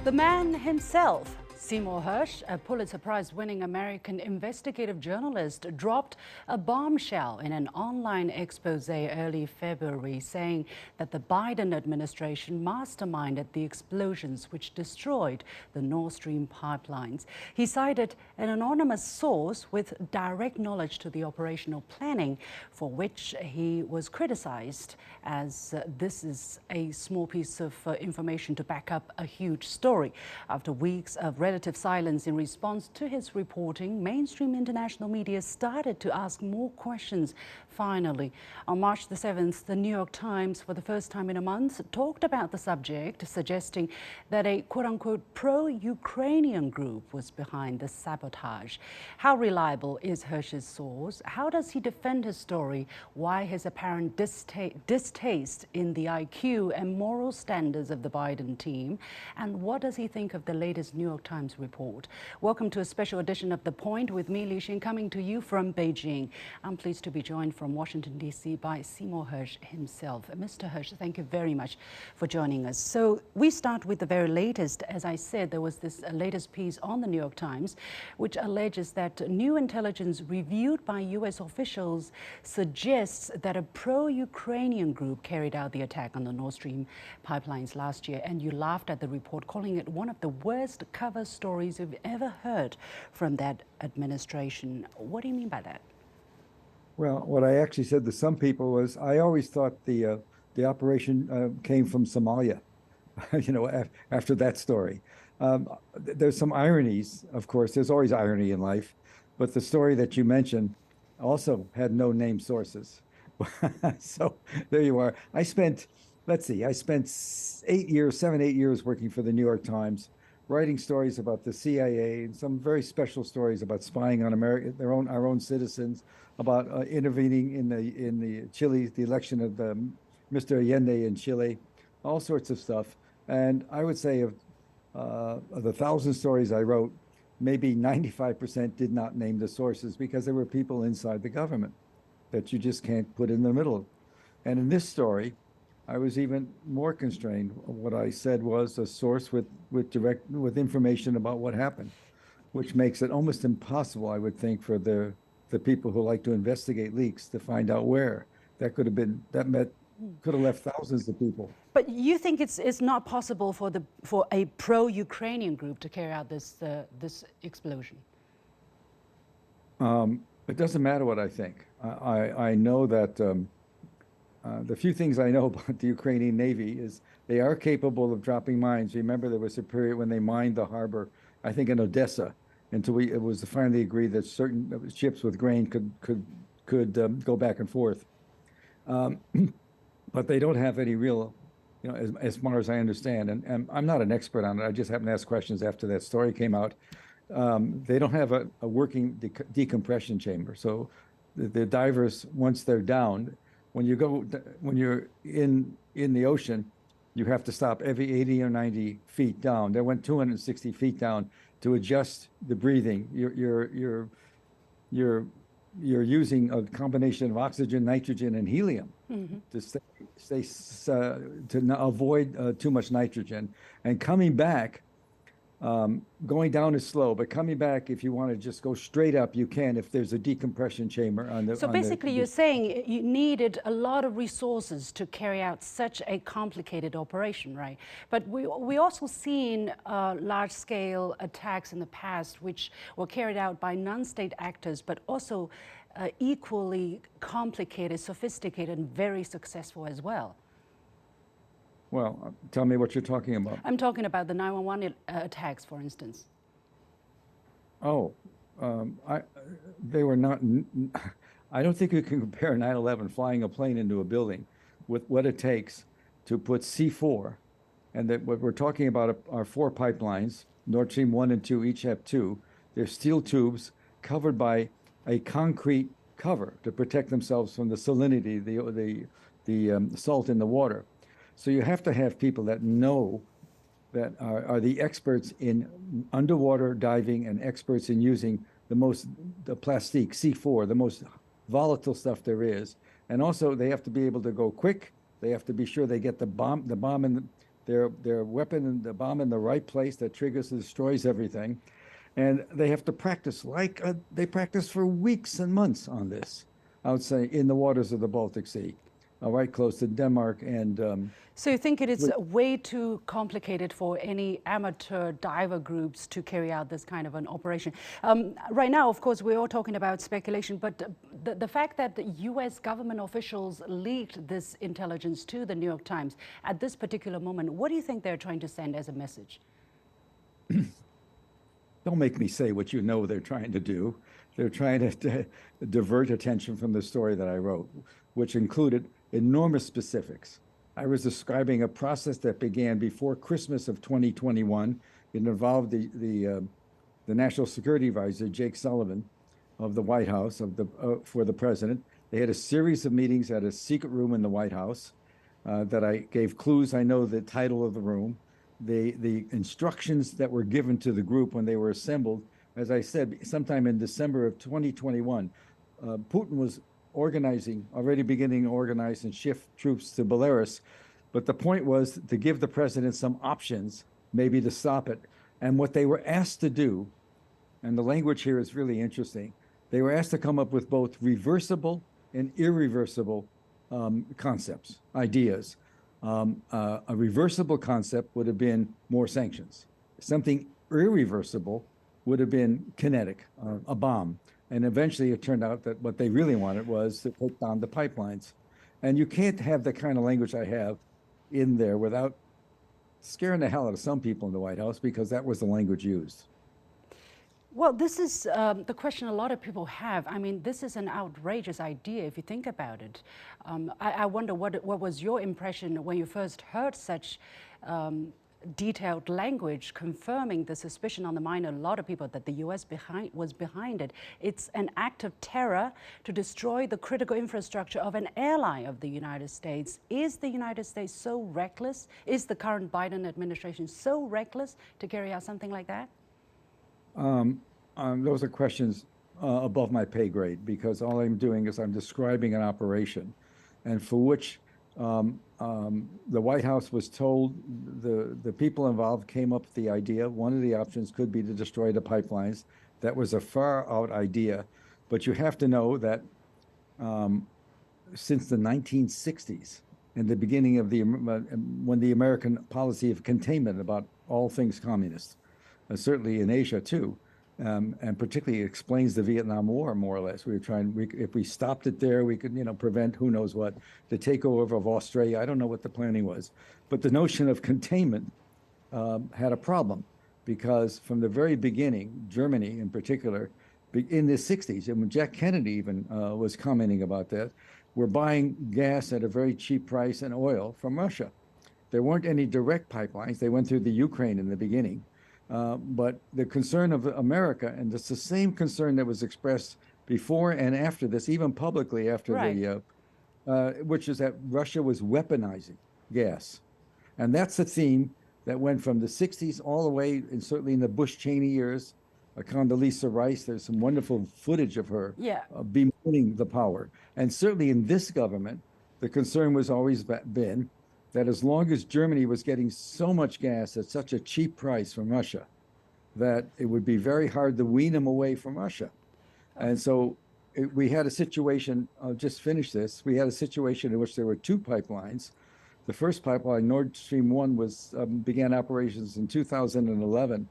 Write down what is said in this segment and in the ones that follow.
The man himself, Seymour Hersh, a Pulitzer Prize-winning American investigative journalist, dropped a bombshell in an online expose early February, saying that the Biden administration masterminded the explosions which destroyed the Nord Stream pipelines. He cited an anonymous source with direct knowledge to the operational planning, for which he was criticized as this is a small piece of information to back up a huge story. After weeks of relative silence in response to his reporting, mainstream international media started to ask more questions. Finally, on March the 7th, the New York Times, for the first time in a month, talked about the subject, suggesting that a quote-unquote pro-Ukrainian group was behind the sabotage. How reliable is Hersh's source? How does he defend his story? Why his apparent distaste in the IQ and moral standards of the Biden team? And what does he think of the latest New York Times report? Welcome to a special edition of The Point with me, Liu Xin, coming to you from Beijing. I'm pleased to be joined from Washington, D.C. by Seymour Hersh himself. Mr. Hersh, thank you very much for joining us. So we start with the very latest. As I said, there was this latest piece on the New York Times, which alleges that new intelligence reviewed by U.S. officials suggests that a pro-Ukrainian group carried out the attack on the Nord Stream pipelines last year. And you laughed at the report, calling it one of the worst cover stories you've ever heard from that administration. What do you mean by that? Well, what I actually said to some people was, I always thought the operation came from Somalia, after that story. There's some ironies, of course. There's always irony in life. But the story that you mentioned also had no named sources. So there you are. I spent 8 years working for the New York Times, writing stories about the CIA and some very special stories about spying on our own citizens, about intervening in the election of Mr. Allende in Chile, all sorts of stuff. And I would say of the 1,000 stories I wrote, maybe 95% did not name the sources because there were people inside the government that you just can't put in the middle. And in this story, I was even more constrained. What I said was a source with information about what happened, which makes it almost impossible, I would think, for the people who like to investigate leaks to find out where. That could have left thousands of people. But you think it's not possible for a pro-Ukrainian group to carry out this explosion? It doesn't matter what I think. I know that the few things I know about the Ukrainian Navy is they are capable of dropping mines. Remember, there was a period when they mined the harbor, I think in Odessa, until it was finally agreed that certain ships with grain could go back and forth. But they don't have any real, as far as I understand, and I'm not an expert on it. I just happened to ask questions after that story came out. They don't have a working decompression chamber. So the divers, once they're down, when you're in the ocean, you have to stop every 80 or 90 feet down. They went 260 feet down to adjust the breathing. You're using a combination of oxygen, nitrogen, and helium to avoid too much nitrogen. And coming back, going down is slow, but coming back, if you want to just go straight up, you can if there's a decompression chamber on the. So basically, you're saying you needed a lot of resources to carry out such a complicated operation, right? But we also seen large-scale attacks in the past, which were carried out by non-state actors, but also equally complicated, sophisticated, and very successful as well. Well, tell me what you're talking about. I'm talking about the 9/11 attacks, for instance. Oh, they were not. I don't think you can compare 9/11 flying a plane into a building with what it takes to put C4, and that what we're talking about are 4 pipelines. Nord Stream 1 and 2 each have 2. They're steel tubes covered by a concrete cover to protect themselves from the salinity, the salt in the water. So you have to have people that know, that are the experts in underwater diving and experts in using the plastique, C4, the most volatile stuff there is. And also they have to be able to go quick. They have to be sure they get the bomb their weapon and the bomb in the right place that triggers and destroys everything. And they have to practice like they practice for weeks and months on this, I would say, in the waters of the Baltic Sea, right close to Denmark and So you think it is way too complicated for any amateur diver groups to carry out this kind of an operation? Right now, of course, we're all talking about speculation, but the fact that the US government officials leaked this intelligence to the New York Times at this particular moment, what do you think they're trying to send as a message? Don't make me say what you know they're trying to do. They're trying to divert attention from the story that I wrote, which included enormous specifics. I was describing a process that began before Christmas of 2021. It involved the National Security Advisor, Jake Sullivan, of the White House for the president. They had a series of meetings at a secret room in the White House that I gave clues. I know the title of the room. The instructions that were given to the group when they were assembled, as I said, sometime in December of 2021, Putin was already beginning to organize and shift troops to Belarus. But the point was to give the president some options, maybe to stop it. And what they were asked to do, and the language here is really interesting, they were asked to come up with both reversible and irreversible concepts, ideas. A reversible concept would have been more sanctions. Something irreversible would have been kinetic, a bomb. And eventually it turned out that what they really wanted was to take down the pipelines. And you can't have the kind of language I have in there without scaring the hell out of some people in the White House, because that was the language used. Well, this is the question a lot of people have. I mean, this is an outrageous idea if you think about it. I wonder what was your impression when you first heard such detailed language confirming the suspicion on the mind of a lot of people that the US was behind it. It's an act of terror to destroy the critical infrastructure of an ally of the United States. Is the United States so reckless? Is the current Biden administration so reckless to carry out something like that? Those are questions above my pay grade, because all I'm doing is I'm describing an operation, and for which the White House was told the people involved came up with the idea. One of the options could be to destroy the pipelines. That was a far out idea, but you have to know that since the 1960s and the beginning of when the American policy of containment about all things communist, certainly in Asia too, and particularly explains the Vietnam War more or less. We were trying, if we stopped it there, we could, prevent who knows what, the takeover of Australia. I don't know what the planning was, but the notion of containment had a problem, because from the very beginning, Germany in particular, in the 60s, and when Jack Kennedy even was commenting about that, were buying gas at a very cheap price and oil from Russia. There weren't any direct pipelines. They went through the Ukraine in the beginning. But the concern of America, and it's the same concern that was expressed before and after this, even publicly after which is that Russia was weaponizing gas. And that's a theme that went from the 60s all the way, and certainly in the Bush-Cheney years, Condoleezza Rice, there's some wonderful footage of her bemoaning the power. And certainly in this government, the concern was always been that as long as Germany was getting so much gas at such a cheap price from Russia, that it would be very hard to wean them away from Russia. And so we had a situation, I'll just finish this, we had a situation in which there were two pipelines. The first pipeline, Nord Stream 1, began operations in 2011.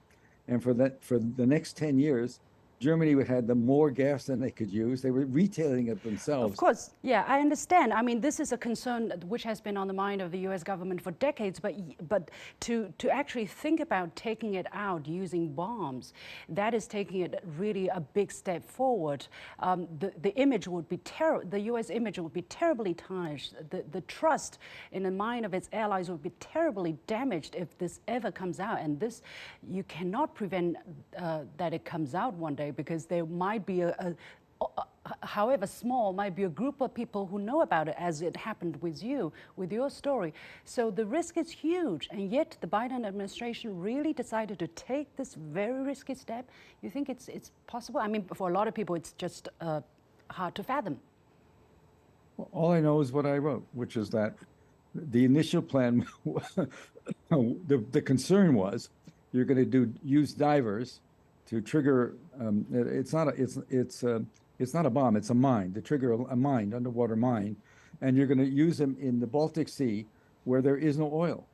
And for the next 10 years, Germany had more gas than they could use. They were retailing it themselves. Of course, yeah, I understand. I mean, this is a concern which has been on the mind of the U.S. government for decades, but to actually think about taking it out using bombs, that is taking it really a big step forward. The image would be the U.S. image would be terribly tarnished. The trust in the mind of its allies would be terribly damaged if this ever comes out. And this, you cannot prevent that it comes out one day, because there might be however small, might be a group of people who know about it, as it happened with you, with your story. So the risk is huge, and yet the Biden administration really decided to take this very risky step. You think it's possible? I mean, for a lot of people, it's just hard to fathom. Well, all I know is what I wrote, which is that the initial plan The concern was you're going to use divers to trigger. It's not a bomb. It's a mine to trigger a mine, underwater mine, and you're going to use them in the Baltic Sea where there is no oil.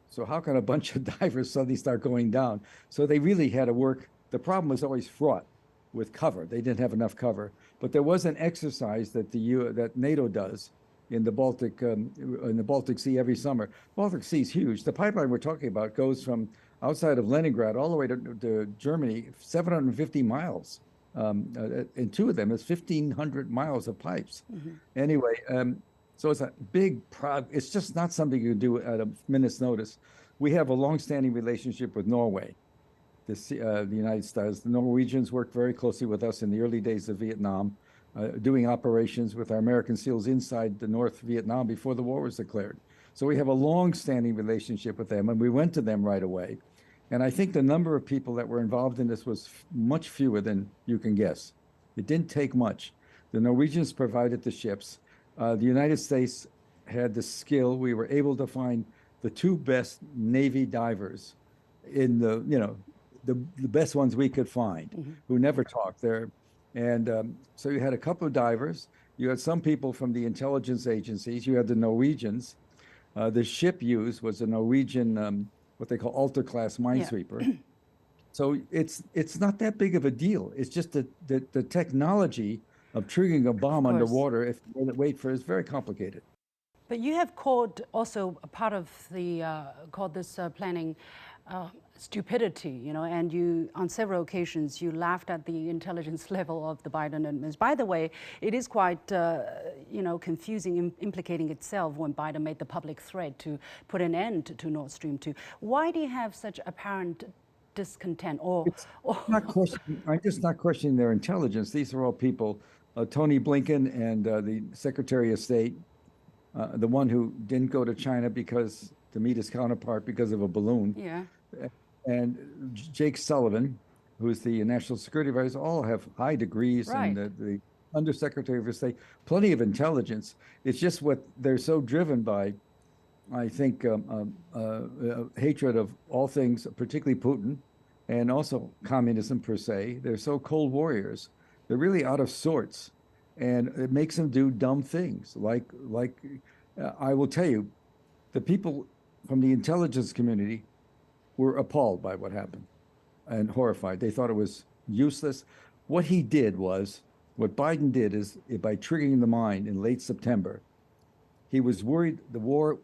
So how can a bunch of divers suddenly start going down? So they really had to work. The problem was always fraught with cover. They didn't have enough cover, but there was an exercise that that NATO does in the Baltic Sea every summer. Baltic Sea is huge. The pipeline we're talking about goes from outside of Leningrad all the way to Germany, 750 miles. And two of them is 1,500 miles of pipes. Anyway, so it's a big it's just not something you do at a minute's notice. We have a long-standing relationship with Norway. The United States, the Norwegians worked very closely with us in the early days of Vietnam, doing operations with our American SEALs inside the North Vietnam before the war was declared. So we have a long-standing relationship with them, and we went to them right away. And I think the number of people that were involved in this was much fewer than you can guess. It didn't take much. The Norwegians provided the ships. The United States had the skill. We were able to find the two best Navy divers in the best ones we could find, who never talked there. And so you had a couple of divers. You had some people from the intelligence agencies. You had the Norwegians. The ship used was a Norwegian, what they call ultra-class minesweeper. So it's not that big of a deal. It's just that the technology of triggering a bomb underwater, if you wait for, is very complicated. But you have called also a part of the called this planning stupidity, and you on several occasions you laughed at the intelligence level of the Biden administration. By the way, it is quite confusing, implicating itself when Biden made the public threat to put an end to Nord Stream 2. Why do you have such apparent discontent? I'm just not questioning their intelligence. These are all people. Tony Blinken and the Secretary of State, the one who didn't go to China to meet his counterpart because of a balloon. Yeah. And Jake Sullivan, who's the National Security Advisor, all have high degrees, right. And the Undersecretary of State, plenty of intelligence. It's just what they're so driven by, I think, hatred of all things, particularly Putin, and also communism per se. They're so cold warriors. They're really out of sorts, and it makes them do dumb things. Like I will tell you, the people from the intelligence community were appalled by what happened and horrified. They thought it was useless. What Biden did is, by triggering the mine in late September, he was worried the war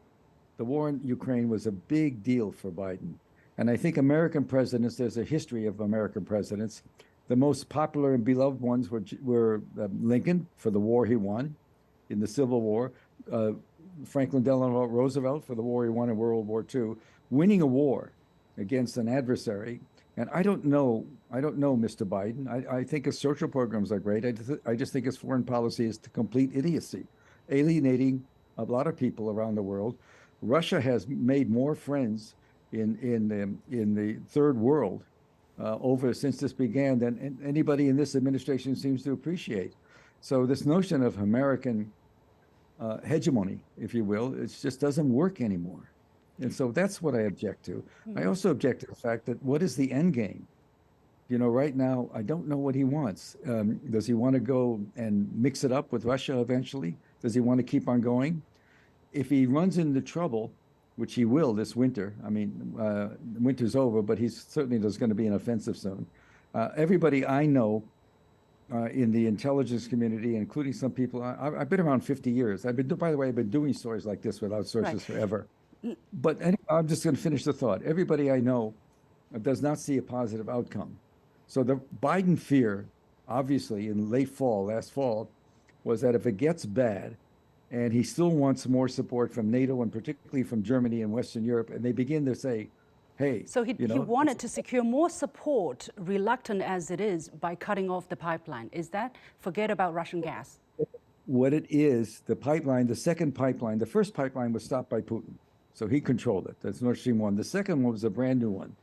in Ukraine was a big deal for Biden. And I think American presidents, there's a history of American presidents. The most popular and beloved ones were Lincoln for the war he won in the Civil War, Franklin Delano Roosevelt for the war he won in World War II, winning a war against an adversary. And I don't know, Mr. Biden. I think his social programs are great. I just think his foreign policy is to complete idiocy, alienating a lot of people around the world. Russia has made more friends in the third world since this began than anybody in this administration seems to appreciate. So this notion of American hegemony, if you will, it just doesn't work anymore. And so that's what I object to. I also object to the fact that what is the end game? Right now, I don't know what he wants. Does he want to go and mix it up with Russia eventually? Does he want to keep on going? If he runs into trouble, which he will this winter, winter's over, but there's going to be an offensive soon. Everybody I know in the intelligence community, including some people, I've been around 50 years. By the way, I've been doing stories like this without sources forever. But I'm just going to finish the thought. Everybody I know does not see a positive outcome. So the Biden fear, obviously, in last fall, was that if it gets bad, and he still wants more support from NATO and particularly from Germany and Western Europe, and they begin to say, hey. So he wanted to secure more support, reluctant as it is, by cutting off the pipeline. Is that, forget about Russian gas? What it is, the pipeline, the second pipeline, the first pipeline was stopped by Putin. So he controlled it. That's Nord Stream 1. The second one was a brand new one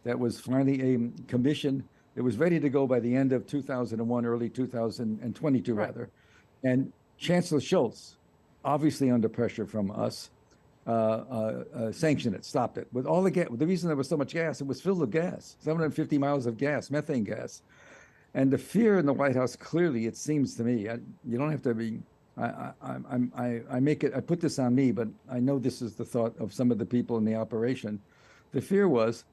that was finally commissioned. It was ready to go by the end of 2001, early 2022, rather. And Chancellor Scholz, obviously under pressure from us, sanctioned it, stopped it. With all the gas, the reason there was so much gas, it was filled with gas, 750 miles of gas, methane gas. And the fear in the White House, clearly, it seems to me, you don't have to be, I make it, I put this on me, but I know this is the thought of some of the people in the operation. The fear was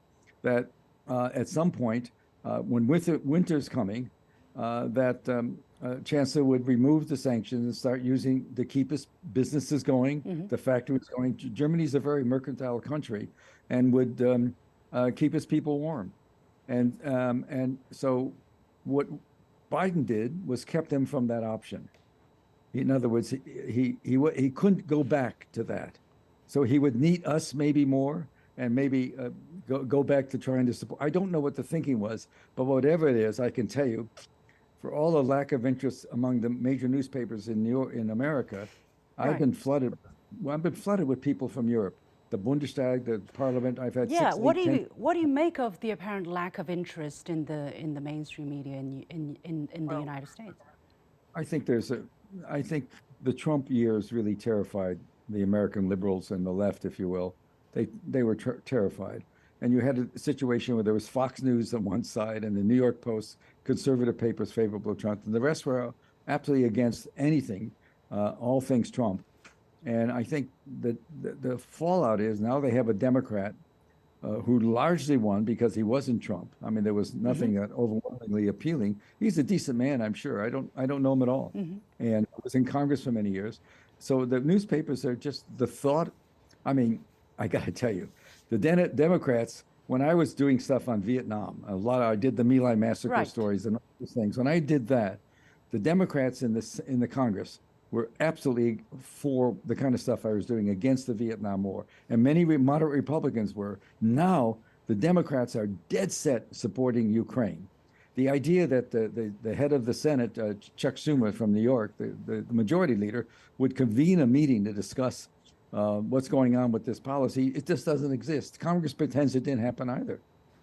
that at some point, when winter's coming, that Chancellor would remove the sanctions and start using to keep his businesses going, the factories going. Germany's a very mercantile country, and would keep his people warm. And so what Biden did was kept him from that option. In other words, he couldn't go back to that. So he would need us maybe more, and maybe go back to trying to support. I don't know what the thinking was, but whatever it is, I can tell you, for all the lack of interest among the major newspapers in New York, in America, Right. I've been flooded. Well, I've been flooded with people from Europe, the Bundestag, the Parliament. I've had Yeah, 6, what 8, do 10. you what do you make of the apparent lack of interest in the mainstream media in the United States? I think I think the Trump years really terrified the American liberals and the left, if you will. They were terrified. And you had a situation where there was Fox News on one side and the New York Post, conservative papers favorable to Trump, and the rest were absolutely against anything, all things Trump. And I think that the fallout is now they have a Democrat who largely won because he wasn't Trump. I mean, there was nothing that overwhelmingly appealing. He's a decent man, I'm sure. I don't know him at all, and was in Congress for many years. So the newspapers are just the thought. I mean, I got to tell you, the Democrats. When I was doing stuff on Vietnam, I did the My Lai massacre stories and all those things. When I did that, the Democrats in the Congress were absolutely for the kind of stuff I was doing against the Vietnam War. And many moderate Republicans were. Now, the Democrats are dead set supporting Ukraine. The idea that the head of the Senate, Chuck Schumer from New York, the majority leader, would convene a meeting to discuss what's going on with this policy, it just doesn't exist. Congress pretends it didn't happen either.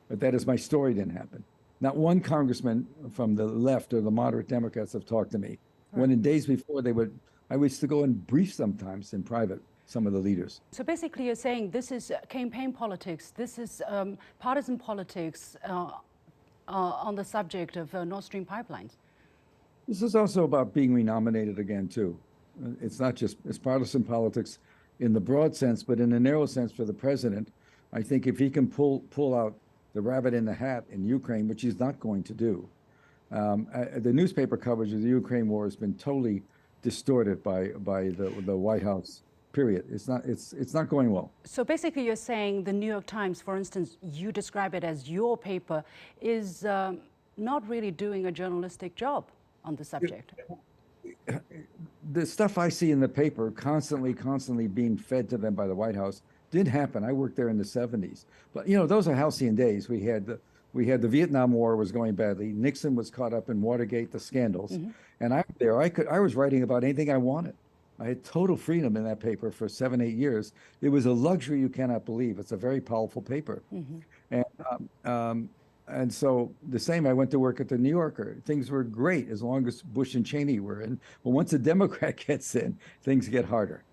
But that is my story, didn't happen. Not one congressman from the left or the moderate Democrats have talked to me. When in days before I used to go and brief sometimes in private some of the leaders. So basically you're saying this is campaign politics, this is partisan politics on the subject of Nord Stream pipelines. This is also about being renominated again, too. It's not just, it's partisan politics in the broad sense, but in the narrow sense for the president. I think if he can pull out the rabbit in the hat in Ukraine, which he's not going to do, the newspaper coverage of the Ukraine war has been totally distorted by the White House. Period. It's not going well. So basically, you're saying the New York Times, for instance, you describe it as your paper, is not really doing a journalistic job on the subject. The stuff I see in the paper, constantly being fed to them by the White House, did happen. I worked there in the 70s, but those are halcyon days. We had the Vietnam War was going badly. Nixon was caught up in Watergate, the scandals, and I was writing about anything I wanted. I had total freedom in that paper for 7, 8 years. It was a luxury you cannot believe. It's a very powerful paper, and so the same. I went to work at the New Yorker. Things were great as long as Bush and Cheney were in. But once a Democrat gets in, things get harder,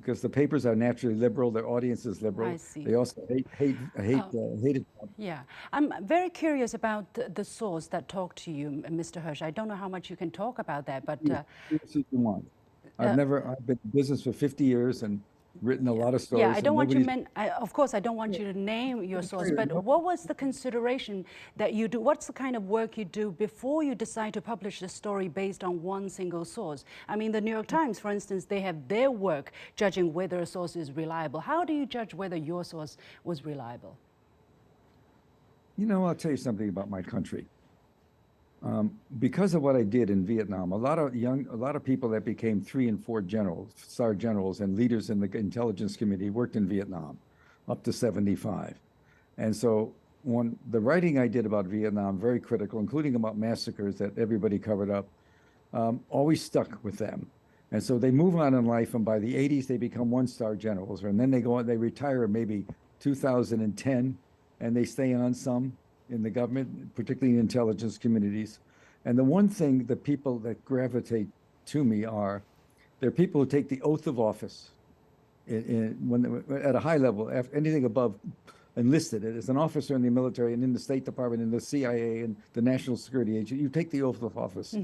because the papers are naturally liberal. Their audience is liberal. I see. They also hated. Yeah, I'm very curious about the source that talked to you, Mr. Hersh. I don't know how much you can talk about that, but you want. I've been in business for 50 years and written a lot of stories. Yeah, I don't want you of course, I don't want you to name your source, but what was the consideration that you do? What's the kind of work you do before you decide to publish a story based on one single source? I mean, the New York Times, for instance, they have their work judging whether a source is reliable. How do you judge whether your source was reliable? I'll tell you something about my country. Because of what I did in Vietnam, a lot of people that became 3 and 4 star generals and leaders in the intelligence community worked in Vietnam up to 75. And so when the writing I did about Vietnam, very critical, including about massacres that everybody covered up, always stuck with them. And so they move on in life, and by the 80s, they become 1-star generals, and then they retire maybe 2010, and they stay on some in the government, particularly in intelligence communities. And the one thing, the people that gravitate to me they're people who take the oath of office at a high level, anything above enlisted as an officer in the military and in the State Department, in the CIA and the National Security Agency, you take the oath of office,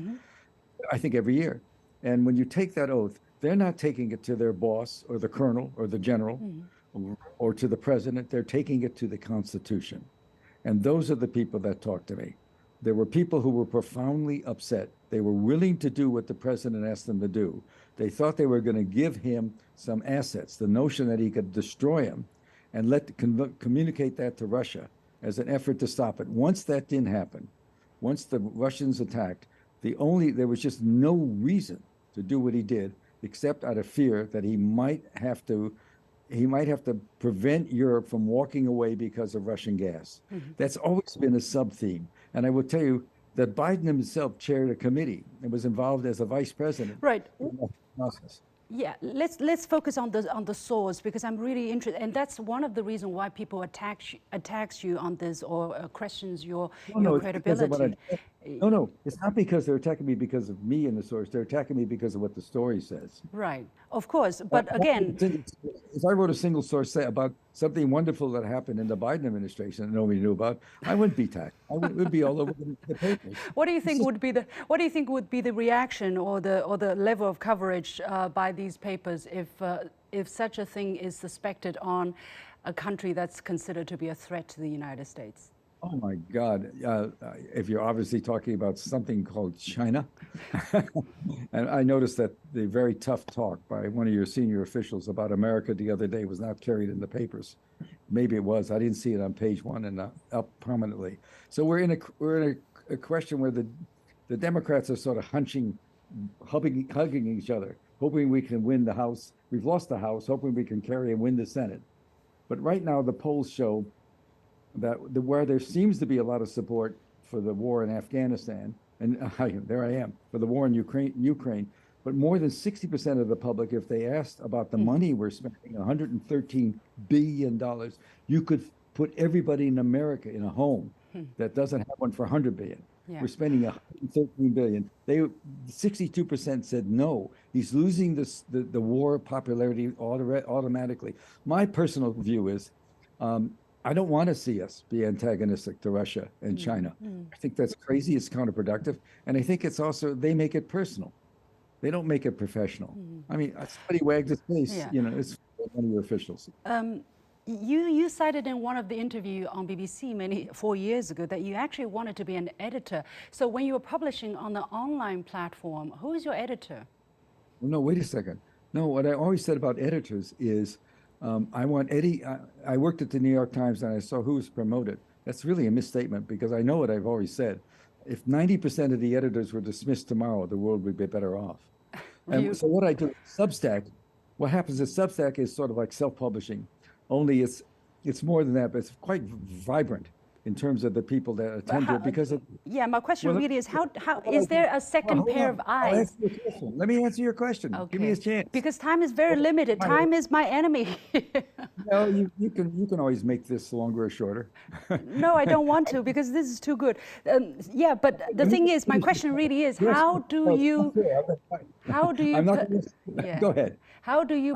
I think every year. And when you take that oath, they're not taking it to their boss or the colonel or the general or to the president. They're taking it to the Constitution. And those are the people that talk to me. There were people who were profoundly upset. They were willing to do what the president asked them to do. They thought they were going to give him some assets, the notion that he could destroy him and communicate that to Russia as an effort to stop it. Once that didn't happen, once the Russians attacked, there was just no reason to do what he did, except out of fear that he might have to prevent Europe from walking away because of Russian gas. That's always been a sub-theme. And I will tell you that Biden himself chaired a committee and was involved as a vice president. Right. In that process. Yeah, let's focus on the source, because I'm really interested, and that's one of the reasons why people attacks you on this or questions your credibility. No, it's not because they're attacking me because of me and the source. They're attacking me because of what the story says. Right, of course, but again, if I wrote a single source about something wonderful that happened in the Biden administration that nobody knew about, I wouldn't be attacked. It would be all over the papers. What do you think would be the reaction or the level of coverage by these papers if such a thing is suspected on a country that's considered to be a threat to the United States? Oh my God! If you're obviously talking about something called China, and I noticed that the very tough talk by one of your senior officials about America the other day was not carried in the papers. Maybe it was. I didn't see it on page one and up prominently. So we're in a question where the Democrats are sort of hugging each other, hoping we can win the House. We've lost the House, hoping we can carry and win the Senate. But right now the polls show that where there seems to be a lot of support for the war in Afghanistan, and there I am, for the war in Ukraine, but more than 60% of the public, if they asked about the money we're spending, $113 billion, you could put everybody in America in a home that doesn't have one for $100 billion. Yeah. We're spending $113 billion. 62% said no. He's losing the war popularity automatically. My personal view is, I don't want to see us be antagonistic to Russia and China. I think that's crazy. It's counterproductive. And I think it's also, they make it personal. They don't make it professional. I mean, somebody wagged his face, it's one of your officials. You cited in one of the interviews on BBC 4 years ago that you actually wanted to be an editor. So when you were publishing on the online platform, who is your editor? Well, no, wait a second. No, what I always said about editors is, I want Eddie. I worked at the New York Times and I saw who was promoted. That's really a misstatement, because I know what I've always said. If 90% of the editors were dismissed tomorrow, the world would be better off. And so what I do, Substack, what happens is Substack is sort of like self-publishing, only it's more than that, but it's quite vibrant in terms of the people that attend to it, because of, my question really is how is there a second pair of eyes? Let me answer your question. Okay. Give me a chance. Because time is very limited. Time is my enemy. No, you can always make this longer or shorter. No, I don't want to, because this is too good. But the thing is, my question really is, how do you? Go ahead. How do you?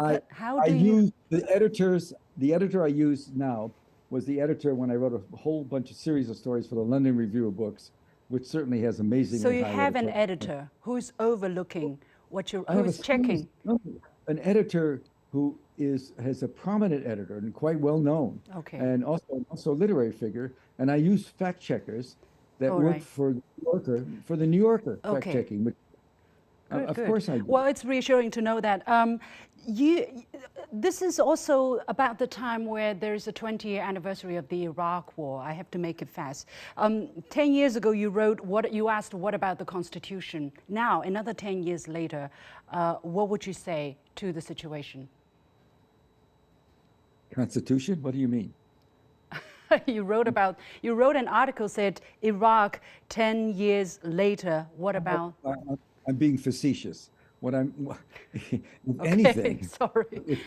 Use the editors. The editor I use now was the editor when I wrote a whole bunch of series of stories for the London Review of Books, which certainly has amazing. So you have an editor who's overlooking what you're, who's checking. An editor who has a prominent editor and quite well known, and also a literary figure. And I use fact checkers that work for the New Yorker fact checking. Which, of course I do. Well, it's reassuring to know that. This is also about the time where there is a 20-year anniversary of the Iraq War. I have to make it fast. 10 years ago, you asked, what about the Constitution? Now, another 10 years later, what would you say to the situation? Constitution? What do you mean? You wrote an article said Iraq 10 years later. What about? I'm being facetious. Anything. Sorry.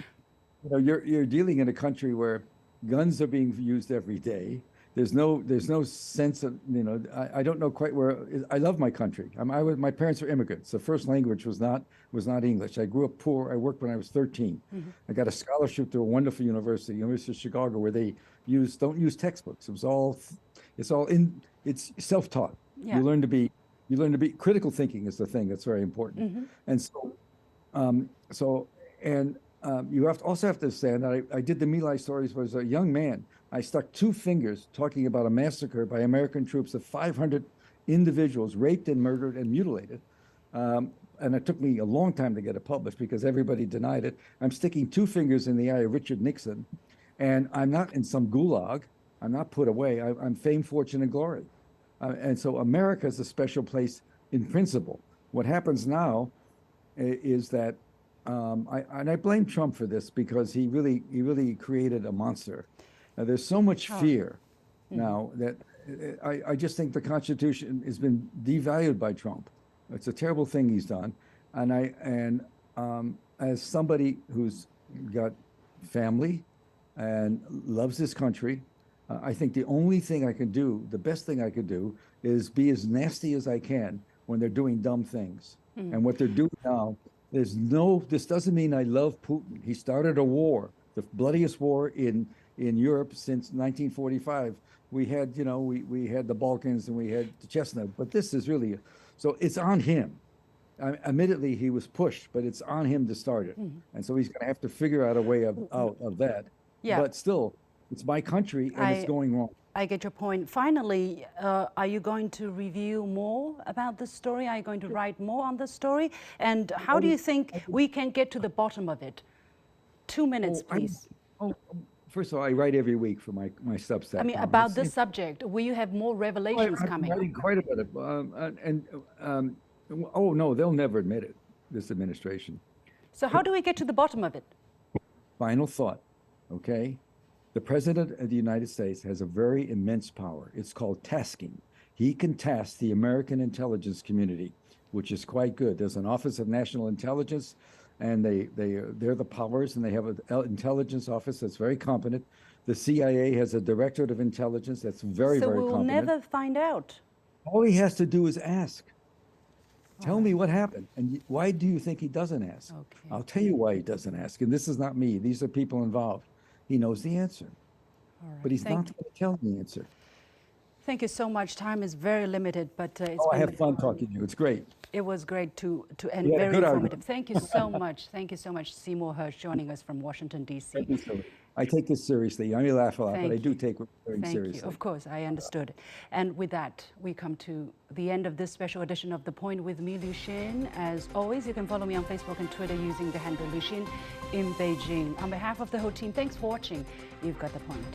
You're dealing in a country where guns are being used every day. there's no sense of, I don't know quite where. I love my country. My parents were immigrants. The first language was not English. I grew up poor. I worked when I was 13. Mm-hmm. I got a scholarship to a wonderful university, University of Chicago, where they don't use textbooks. It's self-taught. Yeah. You learn to be critical thinking is the thing that's very important. Mm-hmm. And you also have to understand that I did the My Lai stories was a young man. I stuck 2 fingers talking about a massacre by American troops of 500 individuals raped and murdered and mutilated. And it took me a long time to get it published because everybody denied it. I'm sticking 2 fingers in the eye of Richard Nixon, and I'm not in some gulag. I'm not put away. I'm fame, fortune, and glory. And so America is a special place in principle. What happens now is that, I blame Trump for this because he really created a monster. There's so much fear now that I just think the Constitution has been devalued by Trump. It's a terrible thing he's done. And as somebody who's got family and loves this country, I think the only thing I can do, the best thing I could do, is be as nasty as I can when they're doing dumb things. And what they're doing now, this doesn't mean I love Putin. He started a war, the bloodiest war in Europe since 1945. We had, we had the Balkans and we had the Chestnut, but this is really, so it's on him. Admittedly, he was pushed, but it's on him to start it. And so he's going to have to figure out a way out of that. Yeah. But still, it's my country and it's going wrong. I get your point. Finally, are you going to review more about this story? Are you going to write more on this story? And how do you think we can get to the bottom of it? 2 minutes, please. First of all, I write every week for my Substack. I mean, about this subject, will you have more revelations coming? I'm writing quite a bit of, oh no, they'll never admit it, this administration. So how do we get to the bottom of it? Final thought, okay? The President of the United States has a very immense power. It's called tasking. He can task the American intelligence community, which is quite good. There's an Office of National Intelligence, and they're the powers, and they have an intelligence office that's very competent. The CIA has a Directorate of Intelligence that's very competent. So we'll never find out. All he has to do is ask. Tell me what happened. And why do you think he doesn't ask? Okay. I'll tell you why he doesn't ask. And this is not me. These are people involved. He knows the answer. All right. But he's not going to tell the answer. Thank you so much. Time is very limited, but I have fun talking to you. It's great. It was great to end. Very informative. Thank you so much. Thank you so much, Seymour Hersh, joining us from Washington, D.C. I take this seriously. I only laugh a lot, but I do take it very seriously. Thank you. Of course, I understood. And with that, we come to the end of this special edition of The Point with me, Liu Xin. As always, you can follow me on Facebook and Twitter using the handle Liu Xin in Beijing. On behalf of the whole team, thanks for watching. You've got The Point.